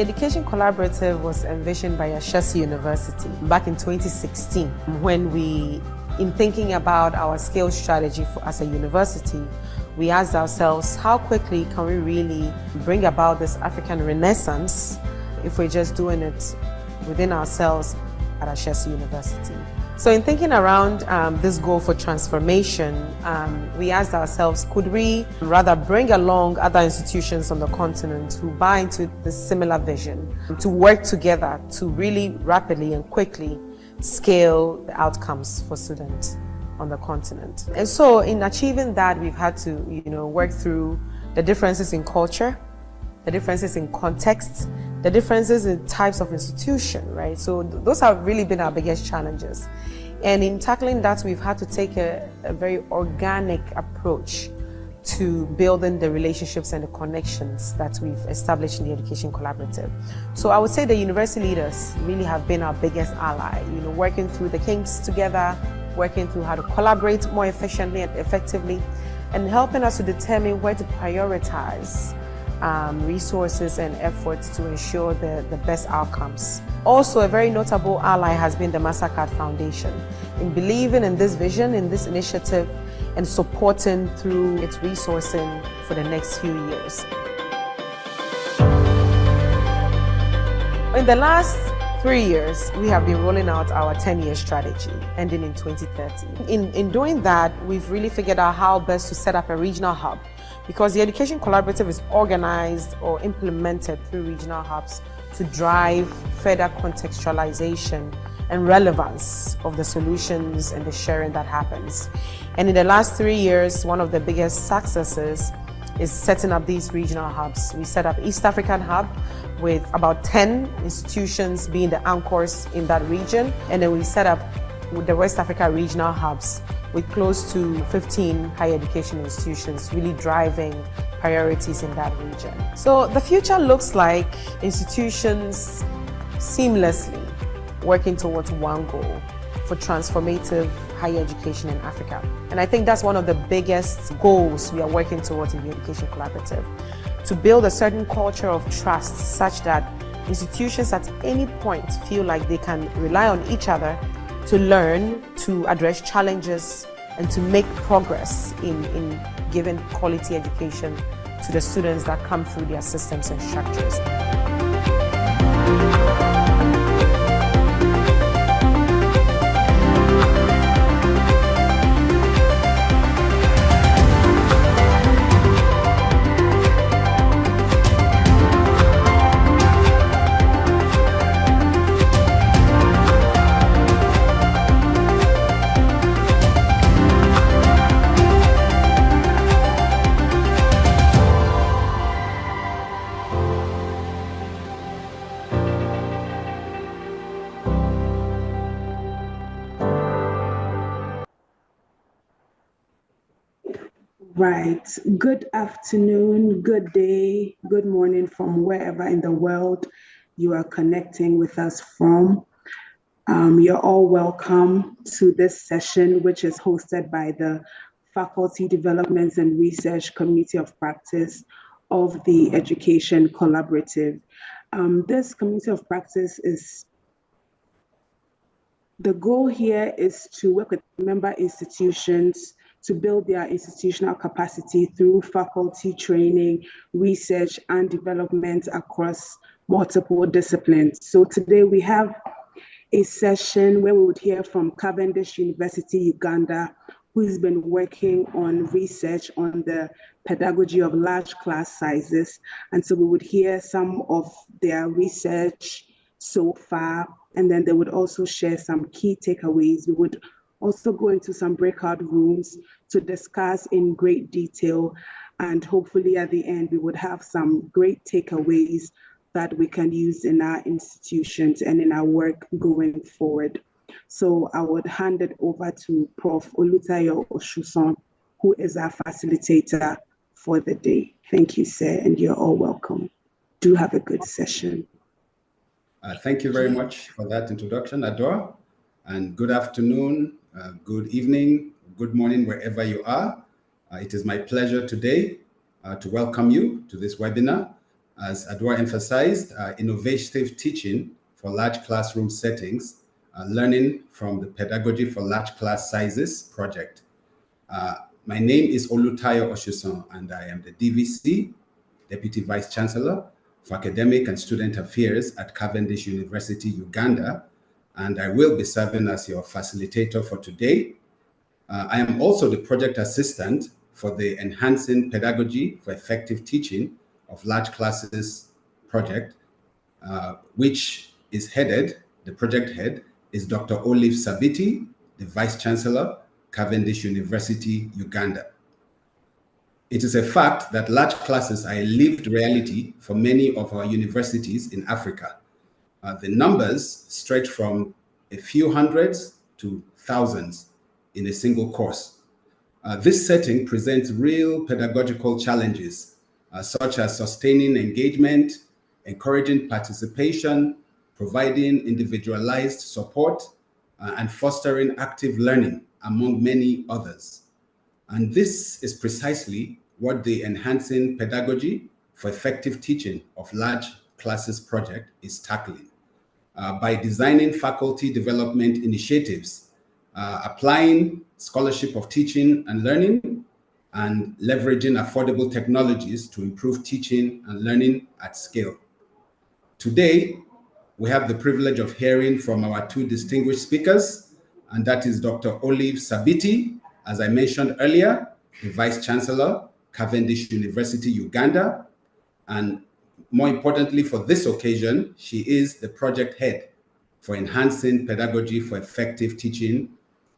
Education Collaborative was envisioned by 𝘀𝗫𝗄 University back in 2016 when in thinking about our skills strategy as a university, we asked ourselves, how quickly can we really bring about this African Renaissance if we're just doing it within ourselves at 𝘀𝗫𝗄 University? So in thinking around this goal for transformation, we asked ourselves, could we rather bring along other institutions on the continent who buy into this similar vision to work together to really rapidly and quickly scale the outcomes for students on the continent. And so in achieving that, we've had to work through the differences in culture, the differences in context, the differences in types of institution, right? So those have really been our biggest challenges. And in tackling that, we've had to take a very organic approach to building the relationships and the connections that we've established in the Education Collaborative. So I would say the university leaders really have been our biggest ally, working through the kinks together, working through how to collaborate more efficiently and effectively, and helping us to determine where to prioritize resources and efforts to ensure the best outcomes. Also, a very notable ally has been the Mastercard Foundation in believing in this vision, in this initiative, and supporting through its resourcing for the next few years. In the last 3 years, we have been rolling out our 10-year strategy, ending in 2030. In doing that, we've really figured out how best to set up a regional hub, because the Education Collaborative is organized or implemented through regional hubs to drive further contextualization and relevance of the solutions and the sharing that happens. And in the last 3 years, one of the biggest successes is setting up these regional hubs. We set up East African Hub with about 10 institutions being the anchors in that region. And then we set up with the West Africa regional hubs with close to 15 higher education institutions really driving priorities in that region. So the future looks like institutions seamlessly working towards one goal for transformative higher education in Africa. And I think that's one of the biggest goals we are working towards in the Education Collaborative, to build a certain culture of trust such that institutions at any point feel like they can rely on each other to learn, to address challenges, and to make progress in giving quality education to the students that come through their systems and structures. Right. Good afternoon, good day, good morning from wherever in the world you are connecting with us from. You're all welcome to this session, which is hosted by the Faculty Development and Research Committee of Practice of the Education Collaborative. This Committee of Practice the goal here is to work with member institutions to build their institutional capacity through faculty training, research, and development across multiple disciplines. So today we have a session where we would hear from Cavendish University, Uganda, who's been working on research on the pedagogy of large class sizes. And so we would hear some of their research so far, and then they would also share some key takeaways. We would also go into some breakout rooms to discuss in great detail, and hopefully at the end we would have some great takeaways that we can use in our institutions and in our work going forward. So I would hand it over to Prof. Olutayo Oshuson, who is our facilitator for the day. Thank you, sir, and you're all welcome. Do have a good session. Thank you very much for that introduction, Adora, and good afternoon, good evening, good morning, wherever you are. It is my pleasure today to welcome you to this webinar. as Adwoa emphasized, innovative teaching for large classroom settings, learning from the Pedagogy for Large Class Sizes project. My name is 𝗀𝗫𝗁, and I am the DVC, Deputy Vice Chancellor for Academic and Student Affairs at Cavendish University, Uganda, and I will be serving as your facilitator for today. I am also the project assistant for the Enhancing Pedagogy for Effective Teaching of Large Classes project, which is headed, the project head is Dr. Olive Sabiti, the Vice Chancellor, Cavendish University, Uganda. It is a fact that large classes are a lived reality for many of our universities in Africa. The numbers stretch from a few hundreds to thousands in a single course. This setting presents real pedagogical challenges, such as sustaining engagement, encouraging participation, providing individualized support, and fostering active learning, among many others. And this is precisely what the Enhancing Pedagogy for Effective Teaching of Large Classes project is tackling. By designing faculty development initiatives, applying scholarship of teaching and learning, and leveraging affordable technologies to improve teaching and learning at scale. Today, we have the privilege of hearing from our two distinguished speakers, and that is Dr. Olive Sabiti, as I mentioned earlier, the Vice Chancellor, Cavendish University, Uganda, and more importantly for this occasion, she is the project head for Enhancing Pedagogy for Effective Teaching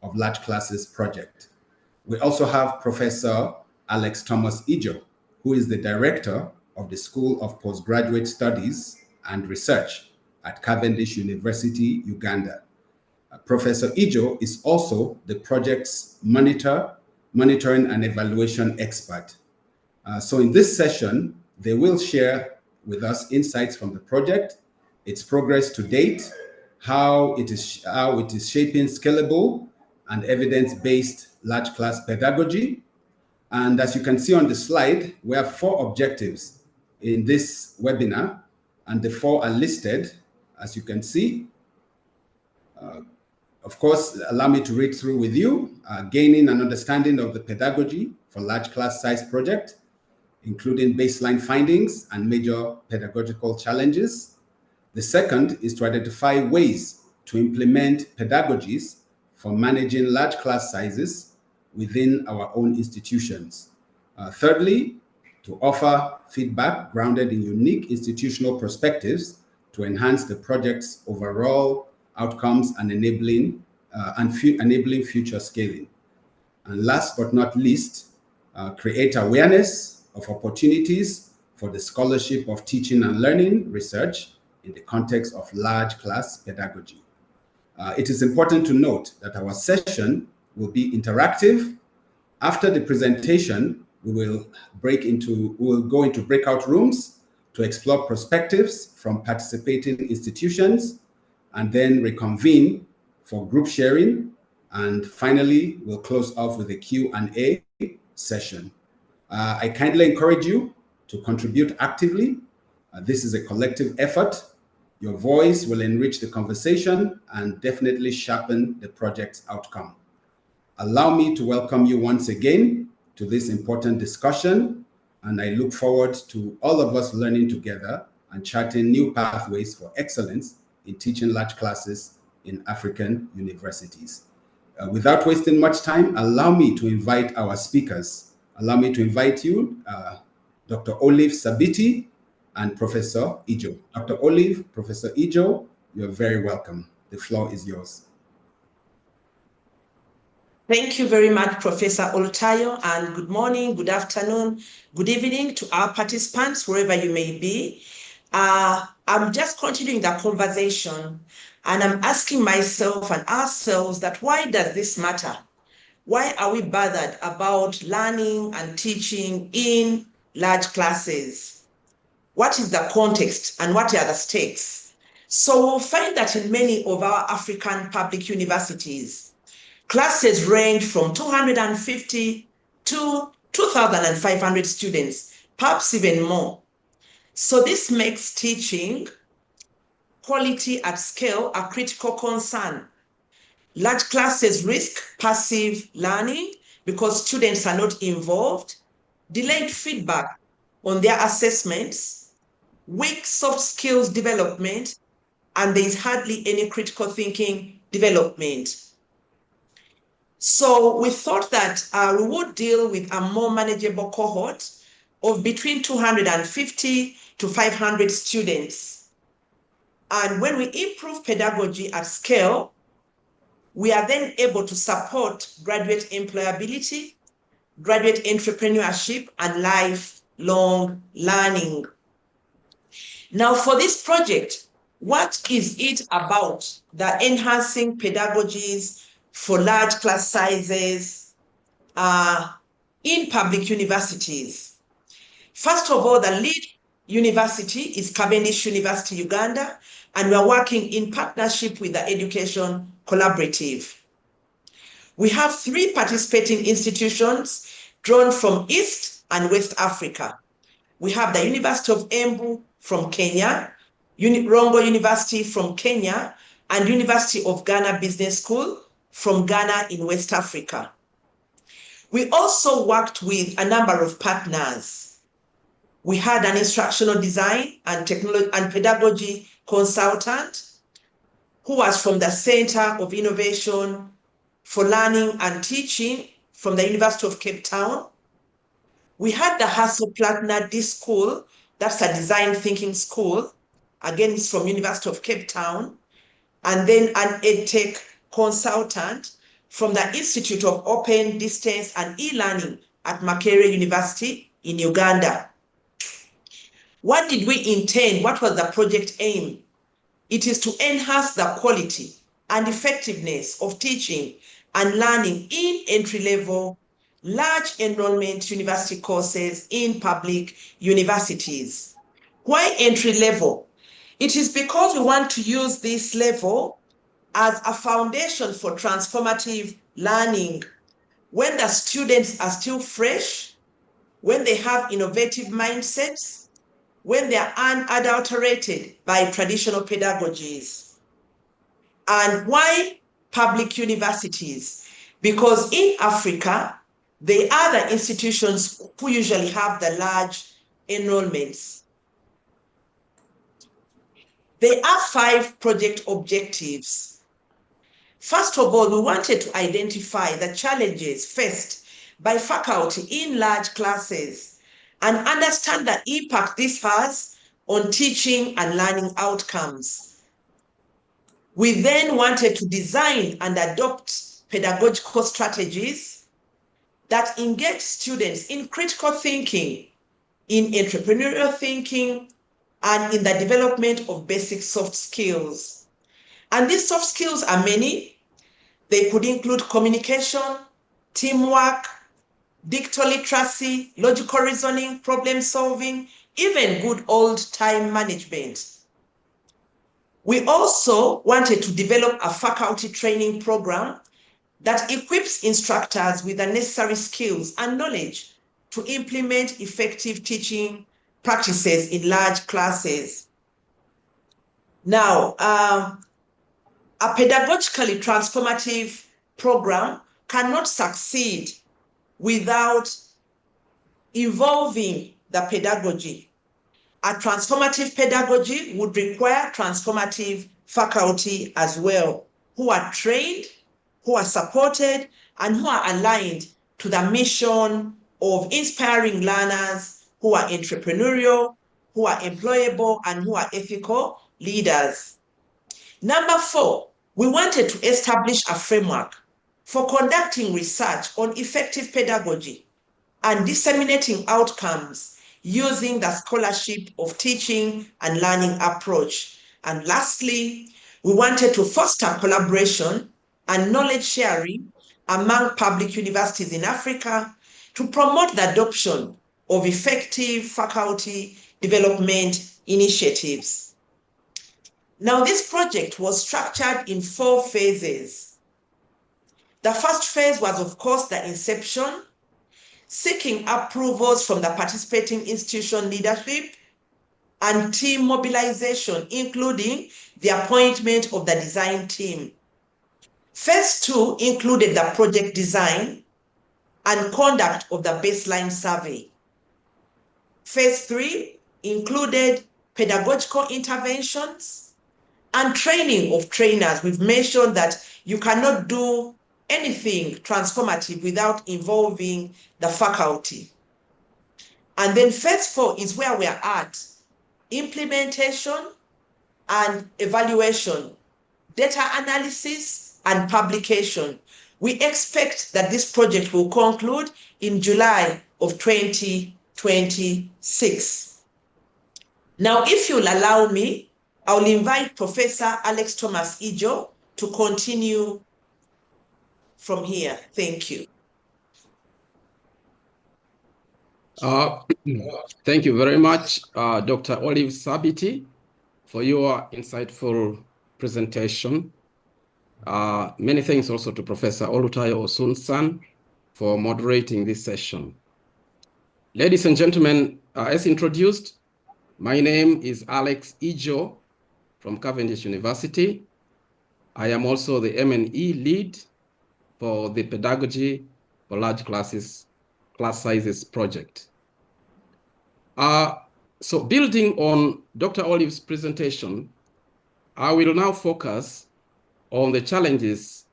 of Large Classes project. We also have Professor Alex Thomas Ijoo, who is the director of the School of Postgraduate Studies and Research at Cavendish University, Uganda. Professor Ijoo is also the project's monitoring and evaluation expert. So in this session, they will share with us insights from the project, its progress to date, how it is shaping scalable and evidence-based large class pedagogy. And as you can see on the slide, we have 4 objectives in this webinar, and the 4 are listed, as you can see. Of course, allow me to read through with you, gaining an understanding of the pedagogy for large class size project, including baseline findings and major pedagogical challenges. The second is to identify ways to implement pedagogies for managing large class sizes within our own institutions. Thirdly, to offer feedback grounded in unique institutional perspectives to enhance the project's overall outcomes and enabling future scaling. And last but not least, create awareness of opportunities for the scholarship of teaching and learning research in the context of large class pedagogy. It is important to note that our session will be interactive. After the presentation, we will go into breakout rooms to explore perspectives from participating institutions, and then reconvene for group sharing. And finally, we'll close off with a Q&A session. I kindly encourage you to contribute actively. This is a collective effort. Your voice will enrich the conversation and definitely sharpen the project's outcome. Allow me to welcome you once again to this important discussion, and I look forward to all of us learning together and charting new pathways for excellence in teaching large classes in African universities. Without wasting much time, allow me to invite our speakers. Allow me to invite you, Dr. Olive Sabiti and Professor Ijoo. Dr. Olive, Professor Ijoo, you're very welcome. The floor is yours. Thank you very much, Professor 𝗀𝗫𝗁, and good morning, good afternoon, good evening to our participants, wherever you may be. I'm just continuing the conversation, and I'm asking myself and ourselves that why does this matter? Why are we bothered about learning and teaching in large classes? What is the context and what are the stakes? So we'll find that in many of our African public universities, classes range from 250 to 2,500 students, perhaps even more. So this makes teaching quality at scale a critical concern. Large classes risk passive learning because students are not involved, delayed feedback on their assessments, weak soft skills development, and there is hardly any critical thinking development. So we thought that we would deal with a more manageable cohort of between 250 to 500 students. And when we improve pedagogy at scale, we are then able to support graduate employability, graduate entrepreneurship, and lifelong learning. Now, for this project, what is it about? The enhancing pedagogies for large class sizes in public universities. First of all, the lead university is Cavendish University, Uganda, and we're working in partnership with the Education Collaborative. We have 3 participating institutions drawn from East and West Africa. We have the University of Embu from Kenya, Rongo University from Kenya, and University of Ghana Business School from Ghana in West Africa. We also worked with a number of partners. We had an instructional design and technology and pedagogy consultant who was from the Center of Innovation for Learning and Teaching from the University of Cape Town. We had the 𝗪𝗪𝗪𝗪 School, that's a design thinking school. Again, it's from University of Cape Town. And then an EdTech consultant from the Institute of Open, Distance, and E-Learning at Makerere University in Uganda. What did we intend? What was the project aim? It is to enhance the quality and effectiveness of teaching and learning in entry-level, large enrollment university courses in public universities. Why entry-level? It is because we want to use this level as a foundation for transformative learning when the students are still fresh, when they have innovative mindsets, when they are unadulterated by traditional pedagogies. And why public universities? Because in Africa, they are the institutions who usually have the large enrollments. There are 5 project objectives. First of all, we wanted to identify the challenges faced by faculty in large classes and understand the impact this has on teaching and learning outcomes. We then wanted to design and adopt pedagogical strategies that engage students in critical thinking, in entrepreneurial thinking, and in the development of basic soft skills. And these soft skills are many. They could include communication, teamwork, digital literacy, logical reasoning, problem solving, even good old time management. We also wanted to develop a faculty training program that equips instructors with the necessary skills and knowledge to implement effective teaching practices in large classes. Now, a pedagogically transformative program cannot succeed without involving the pedagogy. A transformative pedagogy would require transformative faculty as well, who are trained, who are supported, and who are aligned to the mission of inspiring learners who are entrepreneurial, who are employable, and who are ethical leaders. Number 4, we wanted to establish a framework for conducting research on effective pedagogy and disseminating outcomes using the scholarship of teaching and learning approach. And lastly, we wanted to foster collaboration and knowledge sharing among public universities in Africa to promote the adoption of effective faculty development initiatives. Now, this project was structured in 4 phases. The first phase was, of course, the inception, seeking approvals from the participating institution leadership, and team mobilization, including the appointment of the design team. Phase 2 included the project design and conduct of the baseline survey. Phase 3 included pedagogical interventions and training of trainers. We've mentioned that you cannot do anything transformative without involving the faculty. And then phase 4 is where we are at: implementation and evaluation, data analysis and publication. We expect that this project will conclude in July of 2026. Now, if you'll allow me, I'll invite Professor Alex Thomas Ijo to continue from here. Thank you. Thank you very much, Dr. Olive Sabiti, for your insightful presentation. Many thanks also to Professor Oluttayo Osunsan for moderating this session. Ladies and gentlemen, as introduced, my name is Alex Ijo from Cavendish University. I am also the M&E lead for the Pedagogy for Large Class Sizes project. So building on Dr. Olive's presentation, I will now focus on the challenges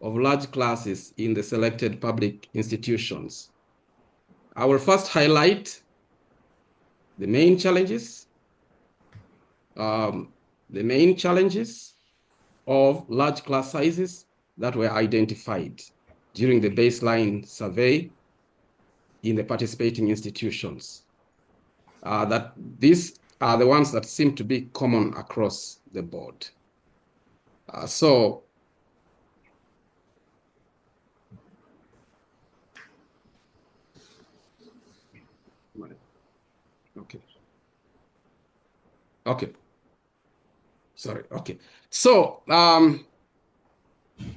of large classes in the selected public institutions. I will first highlight the main challenges of large class sizes that were identified during the baseline survey in the participating institutions. That these are the ones that seem to be common across the board.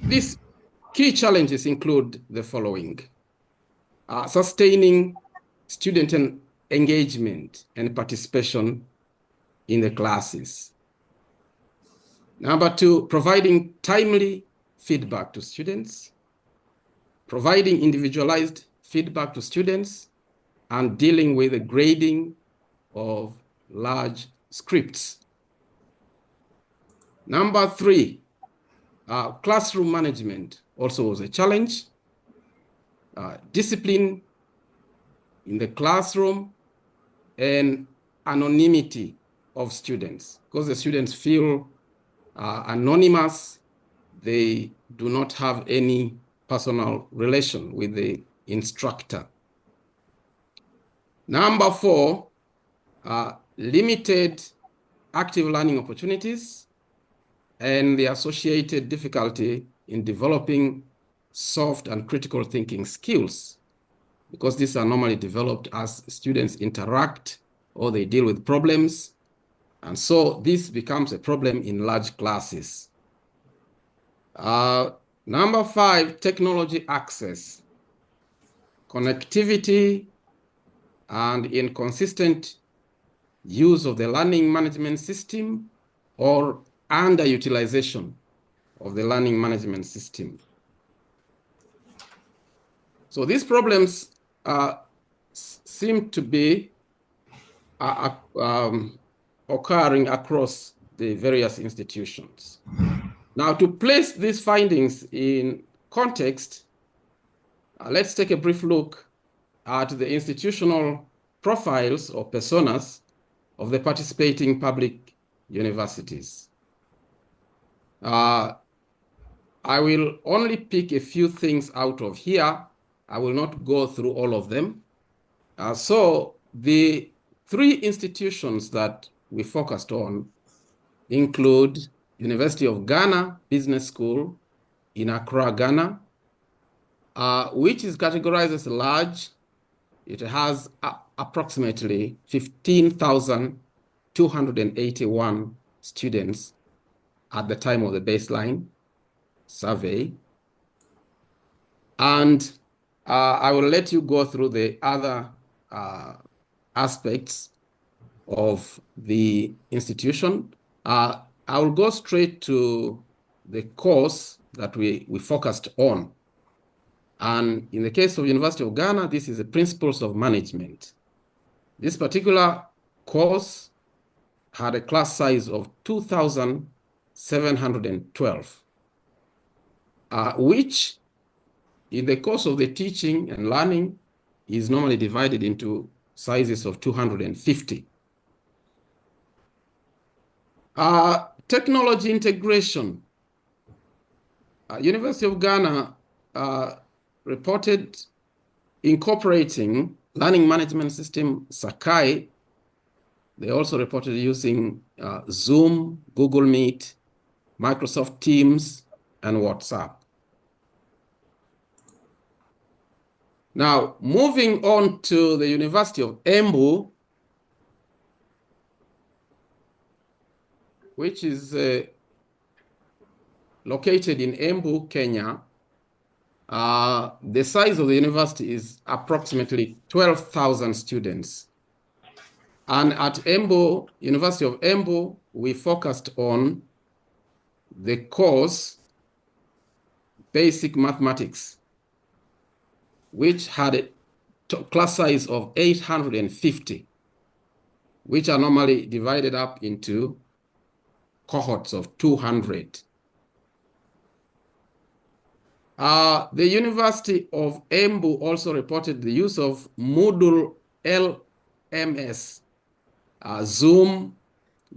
These key challenges include the following: sustaining student engagement and participation in the classes. Number 2, providing timely feedback to students, providing individualized feedback to students, and dealing with the grading of large scripts. Number 3, classroom management also was a challenge. Discipline in the classroom and anonymity of students, because the students feel anonymous. They do not have any personal relation with the instructor. Number 4, limited active learning opportunities and the associated difficulty in developing soft and critical thinking skills, because these are normally developed as students interact or they deal with problems. And so this becomes a problem in large classes. Number 5, technology access, connectivity, and inconsistent use of the learning management system or underutilization of the learning management system. So these problems seem to be occurring across the various institutions. Now, to place these findings in context, let's take a brief look at the institutional profiles or personas of the participating public universities. I will only pick a few things out of here. I will not go through all of them. So the 3 institutions that we focused on include University of Ghana Business School in Accra, Ghana, which is categorized as large. It has approximately 15,281 students at the time of the baseline survey. And I will let you go through the other aspects of the institution. I will go straight to the course that we focused on. And in the case of University of Ghana, this is the Principles of Management. This particular course had a class size of 2,712, which in the course of the teaching and learning is normally divided into sizes of 250. Technology integration. University of Ghana reported incorporating learning management system Sakai. They also reported using Zoom, Google Meet, Microsoft Teams, and WhatsApp. Now, moving on to the University of Embu, which is located in Embu, Kenya. The size of the university is approximately 12,000 students. And at Embu, University of Embu, we focused on the course Basic Mathematics, which had a class size of 850, which are normally divided up into cohorts of 200. The University of Embu also reported the use of Moodle LMS, Zoom,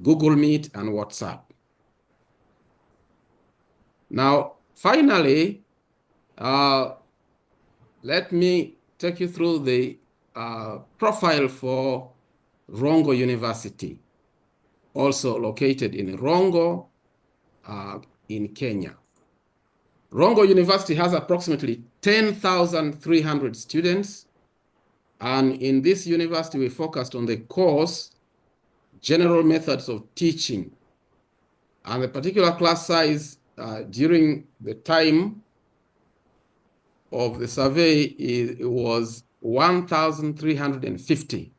Google Meet, and WhatsApp. Now, finally, let me take you through the profile for Rongo University, also located in Rongo in Kenya. Rongo University has approximately 10,300 students. And in this university, we focused on the course General Methods of Teaching. And the particular class size during the time of the survey was 1,350.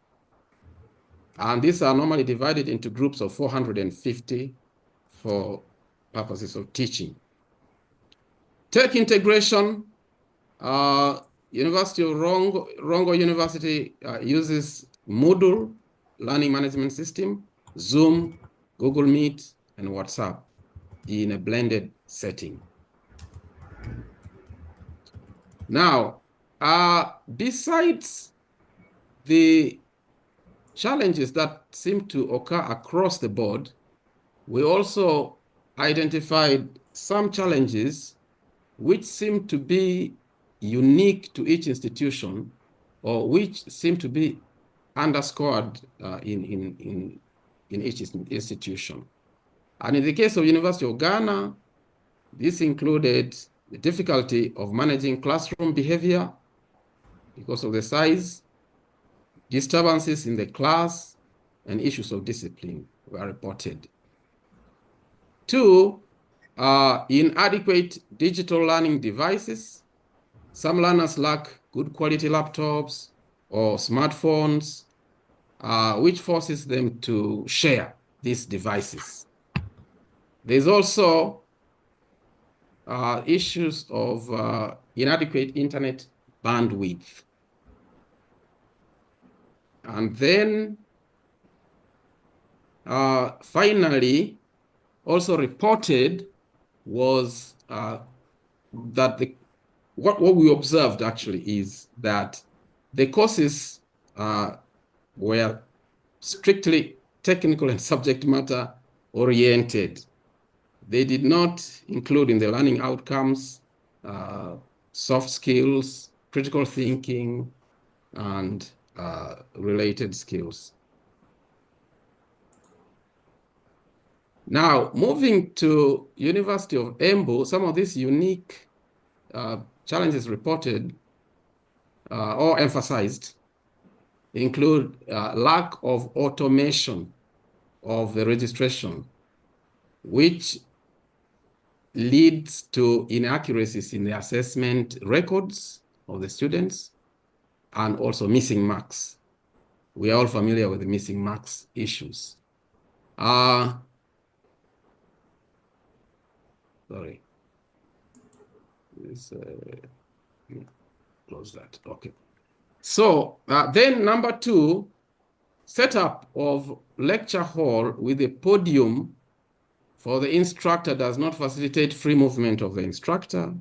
And these are normally divided into groups of 450 for purposes of teaching. Tech integration, University of Rongo University uses Moodle, Learning Management System, Zoom, Google Meet, and WhatsApp in a blended setting. Now, besides the challenges that seem to occur across the board, we also identified some challenges which seem to be unique to each institution, or which seem to be underscored in each institution. And in the case of University of Ghana, this included the difficulty of managing classroom behavior because of the size, disturbances in the class, and issues of discipline were reported. 2, inadequate digital learning devices. Some learners lack good quality laptops or smartphones, which forces them to share these devices. There's also issues of inadequate internet bandwidth. And then finally, also reported was that what we observed actually is that the courses were strictly technical and subject matter oriented. They did not include in the learning outcomes soft skills, critical thinking, and related skills. Now, moving to University of Embu, some of these unique challenges reported or emphasized include lack of automation of the registration, which leads to inaccuracies in the assessment records of the students and also missing marks. We are all familiar with the missing marks issues. Sorry. Let's close that. Okay. So then number 2, setup of lecture hall with a podium for the instructor does not facilitate free movement of the instructor.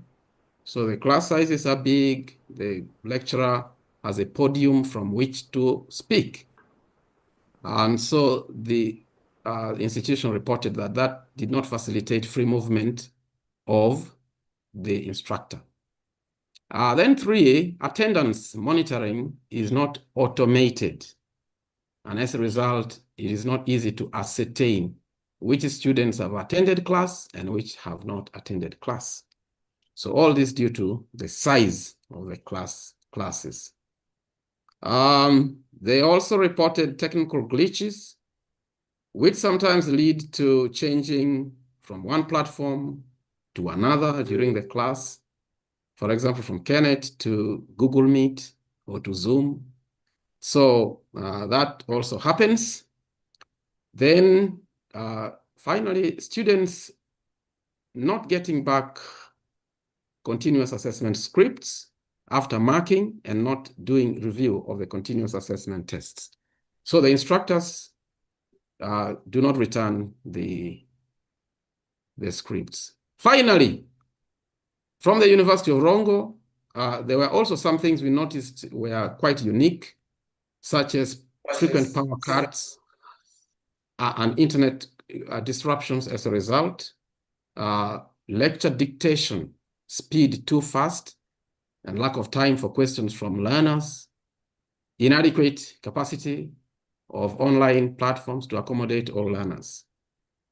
So the class sizes are big. The lecturer has a podium from which to speak. And so the institution reported that that did not facilitate free movement of the instructor. Then 3, attendance monitoring is not automated. And as a result, it is not easy to ascertain which students have attended class and which have not attended class. So all this due to the size of the classes. They also reported technical glitches, which sometimes lead to changing from one platform to another during the class. For example, from Kenneth to Google Meet or to Zoom. So that also happens. Then finally, students not getting back continuous assessment scripts after marking and not doing review of the continuous assessment tests. So the instructors do not return the scripts. Finally, from the University of Rongo, there were also some things we noticed were quite unique, such as frequent power cuts and internet disruptions as a result, lecture dictation speed too fast and lack of time for questions from learners, inadequate capacity of online platforms to accommodate all learners.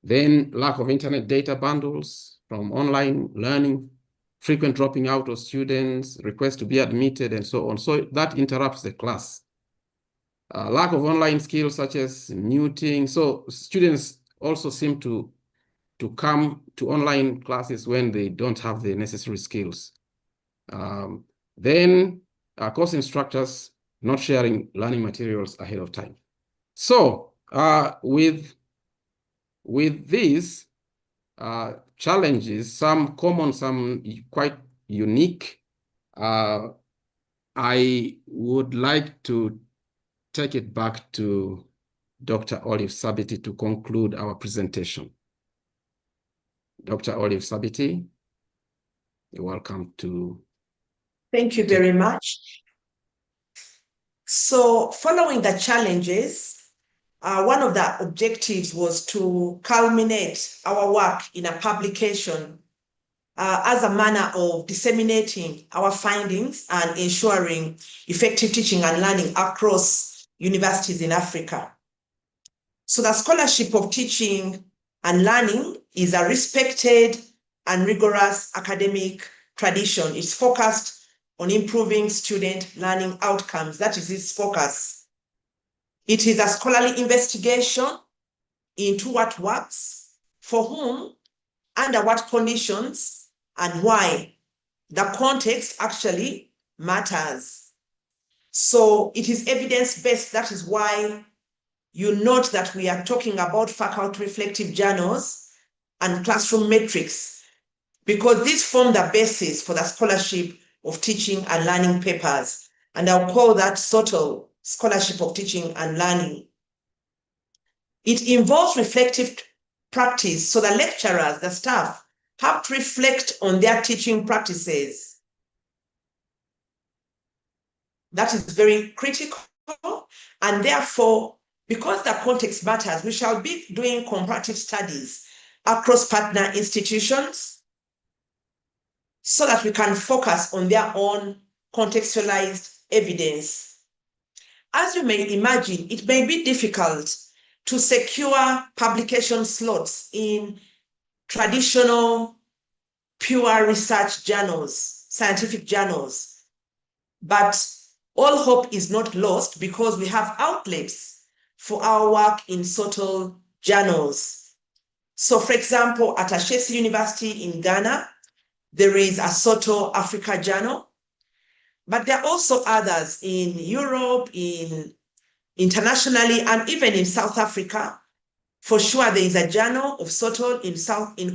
Then lack of internet data bundles from online learning, frequent dropping out of students, requests to be admitted, and so on. So that interrupts the class. Lack of online skills such as muting. So students also seem to come to online classes when they don't have the necessary skills. Then course instructors not sharing learning materials ahead of time. So with these challenges, some common, some quite unique, I would like to take it back to Dr. 𝘀𝗵𝘁 to conclude our presentation. Dr. 𝘀𝗵𝘁, you're welcome to. Thank you very much. So following the challenges, one of the objectives was to culminate our work in a publication as a manner of disseminating our findings and ensuring effective teaching and learning across universities in Africa. So the scholarship of teaching and learning is a respected and rigorous academic tradition. It's focused on improving student learning outcomes. That is its focus. It is a scholarly investigation into what works, for whom, under what conditions, and why. The context actually matters. So it is evidence-based. That is why you note that we are talking about faculty reflective journals and classroom metrics, because these form the basis for the scholarship of teaching and learning papers. And I'll call that sort of scholarship of teaching and learning. It involves reflective practice. So the lecturers, the staff, have to reflect on their teaching practices. That is very critical. And therefore, because the context matters, we shall be doing comparative studies across partner institutions so that we can focus on their own contextualized evidence. As you may imagine, it may be difficult to secure publication slots in traditional pure research journals, scientific journals. But all hope is not lost because we have outlets for our work in SOTL journals. So for example, at 𝘀𝗺 University in Ghana, there is a SOTL Africa journal, but there are also others in Europe, in internationally and even in South Africa. For sure, there is a journal of SOTL in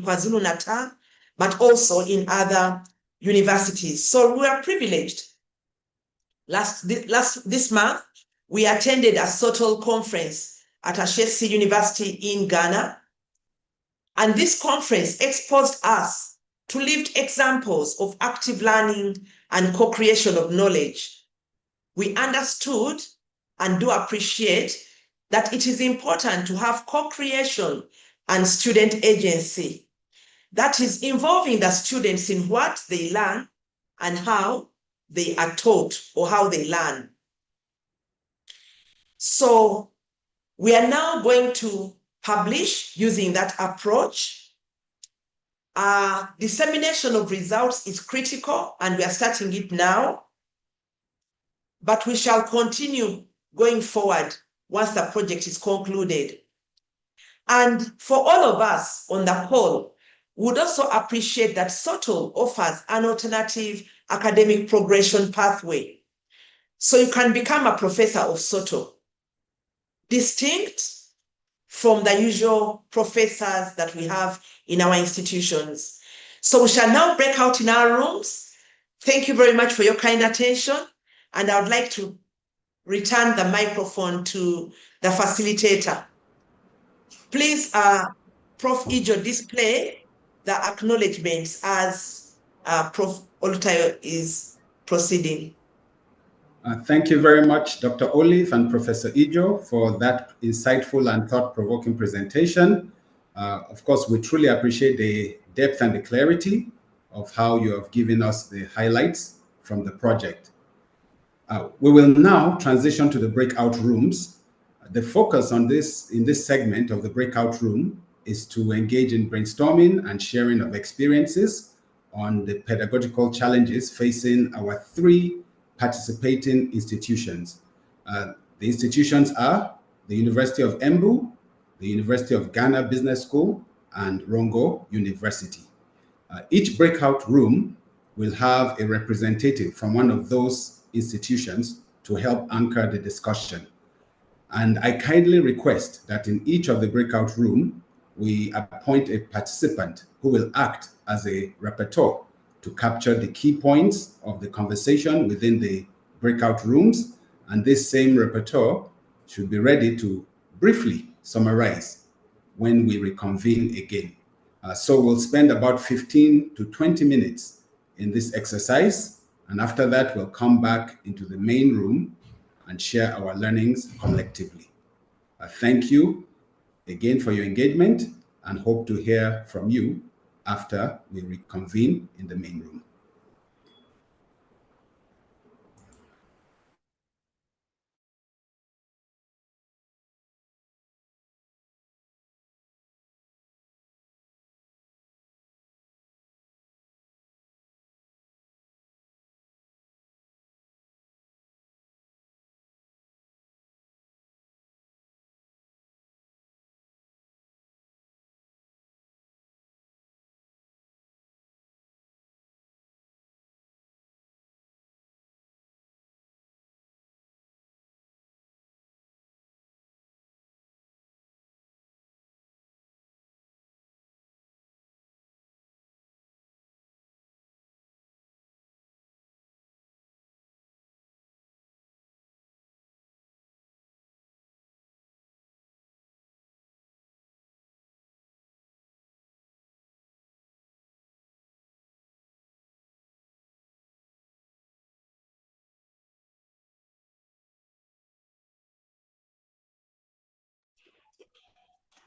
KwaZulu-Natal, but also in other universities. So we are privileged. This month, we attended a SOTL conference at 𝘀𝗫𝗄 University in Ghana. And this conference exposed us to lived examples of active learning and co-creation of knowledge. We understood and do appreciate that it is important to have co-creation and student agency. That is involving the students in what they learn and how they are taught or how they learn. So we are now going to publish using that approach. Dissemination of results is critical and we are starting it now, but we shall continue going forward once the project is concluded. And for all of us on the call, we would also appreciate that SOTL offers an alternative academic progression pathway. So you can become a professor of SOTL, distinct from the usual professors that we have in our institutions. So we shall now break out in our rooms. Thank you very much for your kind attention. And I would like to return the microphone to the facilitator. Please, Prof. 𝗀𝗀𝗳𝗲, display the acknowledgements as Prof. Olutayo is proceeding. Thank you very much, Dr. Olive and Professor 𝗀𝗀𝗄, for that insightful and thought-provoking presentation. Of course, we truly appreciate the depth and the clarity of how you have given us the highlights from the project. We will now transition to the breakout rooms. The focus on in this segment of the breakout room is to engage in brainstorming and sharing of experiences on the pedagogical challenges facing our 3 participating institutions. The institutions are the University of Embu, the University of Ghana Business School, and Rongo University. Each breakout room will have a representative from one of those institutions to help anchor the discussion. And I kindly request that in each of the breakout room, we appoint a participant who will act as a rapporteur to capture the key points of the conversation within the breakout rooms. And this same rapporteur should be ready to briefly summarize when we reconvene again. So we'll spend about 15 to 20 minutes in this exercise. And after that, we'll come back into the main room and share our learnings collectively. Thank you again for your engagement and hope to hear from you after we reconvene in the main room.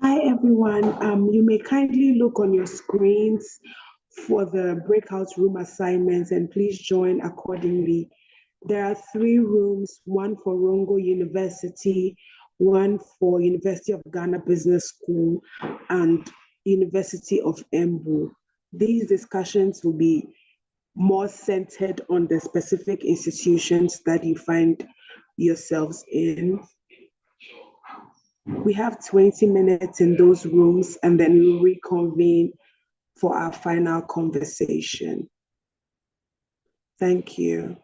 Hi, everyone. You may kindly look on your screens for the breakout room assignments and please join accordingly. There are 3 rooms, one for Rongo University, one for University of Ghana Business School, and University of Embu. These discussions will be more centered on the specific institutions that you find yourselves in. We have 20 minutes in those rooms and then we'll reconvene for our final conversation. Thank you.